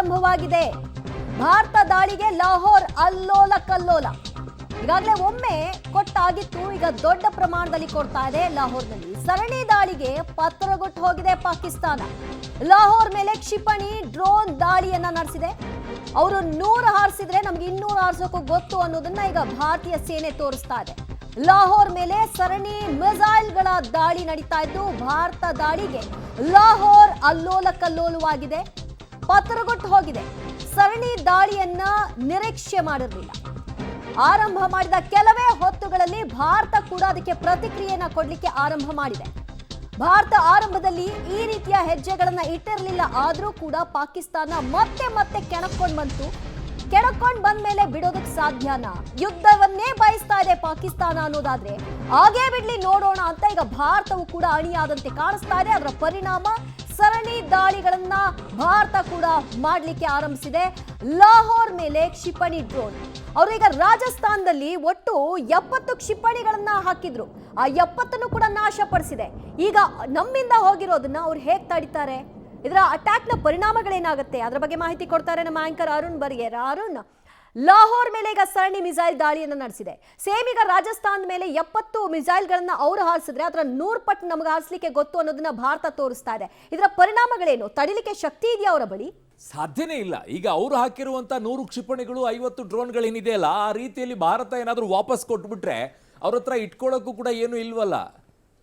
ಆರಂಭವಾಗಿದೆ. ಭಾರತ ದಾಳಿಗೆ ಲಾಹೋರ್ ಅಲ್ಲೋಲ ಕಲ್ಲೋಲ. ಈಗಾಗಲೇ ಒಮ್ಮೆ ಕೊಟ್ಟಾಗಿತ್ತು, ಈಗ ದೊಡ್ಡ ಪ್ರಮಾಣದಲ್ಲಿ ಕೊಡ್ತಾ ಇದೆ. ಲಾಹೋರ್ನಲ್ಲಿ ಸರಣಿ ದಾಳಿಗೆ ಪತ್ರಗೊಟ್ಟು ಹೋಗಿದೆ ಪಾಕಿಸ್ತಾನ. ಲಾಹೋರ್ ಮೇಲೆ ಕ್ಷಿಪಣಿ ಡ್ರೋನ್ ದಾಳಿಯನ್ನ ನಡೆಸಿದೆ. ಅವರು 100 ಹಾರಿಸಿದ್ರೆ ನಮ್ಗೆ 200 ಹಾರಿಸೋಕು ಗೊತ್ತು ಅನ್ನೋದನ್ನ ಈಗ ಭಾರತೀಯ ಸೇನೆ ತೋರಿಸ್ತಾ ಇದೆ. ಲಾಹೋರ್ ಮೇಲೆ ಸರಣಿ ಮಿಸೈಲ್ಗಳ ದಾಳಿ ನಡೀತಾ ಇದ್ದು, ಭಾರತ ದಾಳಿಗೆ ಲಾಹೋರ್ ಅಲ್ಲೋಲ ಕಲ್ಲೋಲವಾಗಿದೆ, ಪತ್ರಗೊಟ್ಟು ಹೋಗಿದೆ. ಸರಣಿ ದಾಳಿಯನ್ನ ನಿರೀಕ್ಷೆ ಮಾಡಿರಲಿಲ್ಲ. ಆರಂಭ ಮಾಡಿದ ಕೆಲವೇ ಹೊತ್ತುಗಳಲ್ಲಿ ಭಾರತ ಕೂಡ ಅದಕ್ಕೆ ಪ್ರತಿಕ್ರಿಯೆಯನ್ನ ಕೊಡ್ಲಿಕ್ಕೆ ಆರಂಭ ಮಾಡಿದೆ. ಭಾರತ ಆರಂಭದಲ್ಲಿ ಈ ರೀತಿಯ ಹೆಜ್ಜೆಗಳನ್ನ ಇಟ್ಟಿರಲಿಲ್ಲ. ಆದ್ರೂ ಕೂಡ ಪಾಕಿಸ್ತಾನ ಮತ್ತೆ ಕೆಣಕೊಂಡು ಬಂತು. ಕೆಣಕೊಂಡು ಬಂದ ಮೇಲೆ ಬಿಡೋದಕ್ಕೆ ಸಾಧ್ಯನಾ? ಯುದ್ಧವನ್ನೇ ಬಯಸ್ತಾ ಇದೆ ಪಾಕಿಸ್ತಾನ ಅನ್ನೋದಾದ್ರೆ ಹಾಗೇ ಬಿಡ್ಲಿ ನೋಡೋಣ ಅಂತ ಈಗ ಭಾರತವು ಕೂಡ ಅಣಿಯಾದಂತೆ ಕಾಣಿಸ್ತಾ ಇದೆ. ಅದರ ಪರಿಣಾಮ ಸರಣಿ ದಾಳಿಗಳನ್ನ ಭಾರತ ಕೂಡ ಮಾಡಲಿಕ್ಕೆ ಆರಂಭಿಸಿದೆ. ಲಾಹೋರ್ ಮೇಲೆ ಕ್ಷಿಪಣಿ ಡ್ರೋನ್. ಅವರು ಈಗ ರಾಜಸ್ಥಾನದಲ್ಲಿ ಒಟ್ಟು 70 ಕ್ಷಿಪಣಿಗಳನ್ನ ಹಾಕಿದ್ರು. ಆ 70ನ್ನು ಕೂಡ ನಾಶಪಡಿಸಿದೆ. ಈಗ ನಮ್ಮಿಂದ ಹೋಗಿರೋದನ್ನ ಅವ್ರು ಹೇಗೆ ತಡಿತಾರೆ? ಇದರ ಅಟ್ಯಾಕ್ ನ ಪರಿಣಾಮಗಳೇನಾಗುತ್ತೆ? ಅದರ ಬಗ್ಗೆ ಮಾಹಿತಿ ಕೊಡ್ತಾರೆ ನಮ್ಮ ಆಂಕರ್ ಅರುಣ್ ಬರ್ಗೇರ. ಅರುಣ್, ಲಾಹೋರ್ ಮೇಲೆ ಈಗ ಸರಣಿ ಮಿಸೈಲ್ ದಾಳಿಯನ್ನು ನಡೆಸಿದೆ. ಸೇಮ್ ಈಗ ರಾಜಸ್ಥಾನದ ಮೇಲೆ 70 ಮಿಸೈಲ್ಗಳನ್ನ ಅವರು ಹಾರಿಸಿದ್ರೆ ಅದರ 100 ಪಟ್ಟು ನಮಗೆ ಹಾರಿಸಲಿಕ್ಕೆ ಗೊತ್ತು ಅನ್ನೋದನ್ನ ಭಾರತ ತೋರಿಸ್ತಾ ಇದೆ. ಇದರ ಪರಿಣಾಮಗಳೇನು? ತಡಿಲಿಕ್ಕೆ ಶಕ್ತಿ ಇದೆಯಾ ಅವರ ಬಳಿ? ಸಾಧ್ಯನೇ ಇಲ್ಲ. ಈಗ ಅವರು ಹಾಕಿರುವಂತ 100 ಕ್ಷಿಪಣಿಗಳು 50 ಡ್ರೋನ್ಗಳೇನಿದೆಯಲ್ಲ, ಆ ರೀತಿಯಲ್ಲಿ ಭಾರತ ಏನಾದರೂ ವಾಪಸ್ ಕೊಟ್ಬಿಟ್ರೆ ಅವ್ರ ಹತ್ರ ಇಟ್ಕೊಳ್ಳೋಕ್ಕೂ ಕೂಡ ಏನು ಇಲ್ವಲ್ಲ.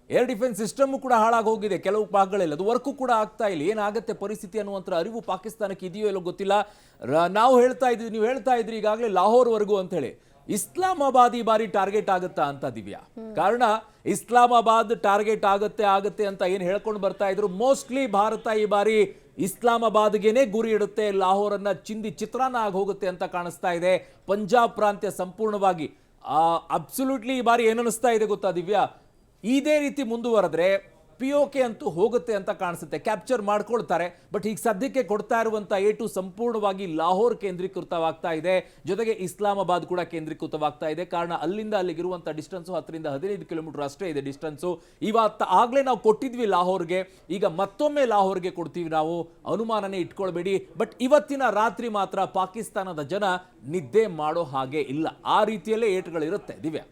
ಏರ್ ಡಿಫೆನ್ಸ್ ಸಿಸ್ಟಮ್ ಕೂಡ ಹಾಳಾಗಿ ಹೋಗಿದೆ ಕೆಲವು ಭಾಗಗಳಲ್ಲಿ. ಅದು ವರ್ಕು ಕೂಡ ಆಗ್ತಾ ಇಲ್ಲ. ಏನಾಗುತ್ತೆ ಪರಿಸ್ಥಿತಿ ಅನ್ನುವಂಥ ಅರಿವು ಪಾಕಿಸ್ತಾನಕ್ಕೆ ಇದೆಯೋ ಎಲ್ಲೋ ಗೊತ್ತಿಲ್ಲ. ನಾವು ಹೇಳ್ತಾ ಇದ್ವಿ, ನೀವು ಹೇಳ್ತಾ ಇದ್ರಿ ಈಗಾಗಲೇ ಲಾಹೋರ್ವರೆಗೂ ಅಂತ ಹೇಳಿ. ಇಸ್ಲಾಮಾಬಾದ್ ಈ ಬಾರಿ ಟಾರ್ಗೆಟ್ ಆಗುತ್ತಾ ಅಂತ ದಿವ್ಯಾ? ಕಾರಣ ಇಸ್ಲಾಮಾಬಾದ್ ಟಾರ್ಗೆಟ್ ಆಗುತ್ತೆ ಅಂತ ಏನು ಹೇಳ್ಕೊಂಡು ಬರ್ತಾ ಇದ್ರು. ಮೋಸ್ಟ್ಲಿ ಭಾರತ ಈ ಬಾರಿ ಇಸ್ಲಾಮಾಬಾದ್ಗೆನೆ ಗುರಿ ಇಡುತ್ತೆ. ಲಾಹೋರನ್ನ ಚಿಂದಿ ಚಿತ್ರಾನ್ನ ಆಗಿ ಹೋಗುತ್ತೆ ಅಂತ ಕಾಣಿಸ್ತಾ ಇದೆ. ಪಂಜಾಬ್ ಪ್ರಾಂತ್ಯ ಸಂಪೂರ್ಣವಾಗಿ ಅಬ್ಸಲ್ಯೂಟ್ಲಿ ಈ ಬಾರಿ ಏನನ್ನಿಸ್ತಾ ಇದೆ ಗೊತ್ತಾ ದಿವ್ಯಾ? ಇದೇ ರೀತಿ ಮುಂದುವರೆದ್ರೆ POK ಅಂತೂ ಹೋಗುತ್ತೆ ಅಂತ ಕಾಣಿಸುತ್ತೆ. ಕ್ಯಾಪ್ಚರ್ ಮಾಡ್ಕೊಳ್ತಾರೆ. ಬಟ್ ಈಗ ಸದ್ಯಕ್ಕೆ ಕೊಡ್ತಾ ಇರುವಂತ ಏಟು ಸಂಪೂರ್ಣವಾಗಿ ಲಾಹೋರ್ ಕೇಂದ್ರೀಕೃತವಾಗ್ತಾ ಇದೆ. ಜೊತೆಗೆ ಇಸ್ಲಾಮಾಬಾದ್ ಕೂಡ ಕೇಂದ್ರೀಕೃತವಾಗ್ತಾ ಇದೆ. ಕಾರಣ ಅಲ್ಲಿಂದ ಅಲ್ಲಿಗಿರುವಂತ ಡಿಸ್ಟೆನ್ಸು 10 ರಿಂದ 15 ಕಿಲೋಮೀಟರ್ ಅಷ್ಟೇ ಇದೆ ಡಿಸ್ಟೆನ್ಸು. ಇವತ್ತು ಆಗ್ಲೇ ನಾವು ಕೊಟ್ಟಿದ್ವಿ ಲಾಹೋರ್ಗೆ, ಈಗ ಮತ್ತೊಮ್ಮೆ ಲಾಹೋರ್ಗೆ ಕೊಡ್ತೀವಿ ನಾವು, ಅನುಮಾನನೇ ಇಟ್ಕೊಳ್ಬೇಡಿ. ಬಟ್ ಇವತ್ತಿನ ರಾತ್ರಿ ಮಾತ್ರ ಪಾಕಿಸ್ತಾನದ ಜನ ನಿದ್ದೆ ಮಾಡೋ ಹಾಗೆ ಇಲ್ಲ. ಆ ರೀತಿಯಲ್ಲೇ ಏಟುಗಳಿರುತ್ತೆ ದಿವ್ಯಾ.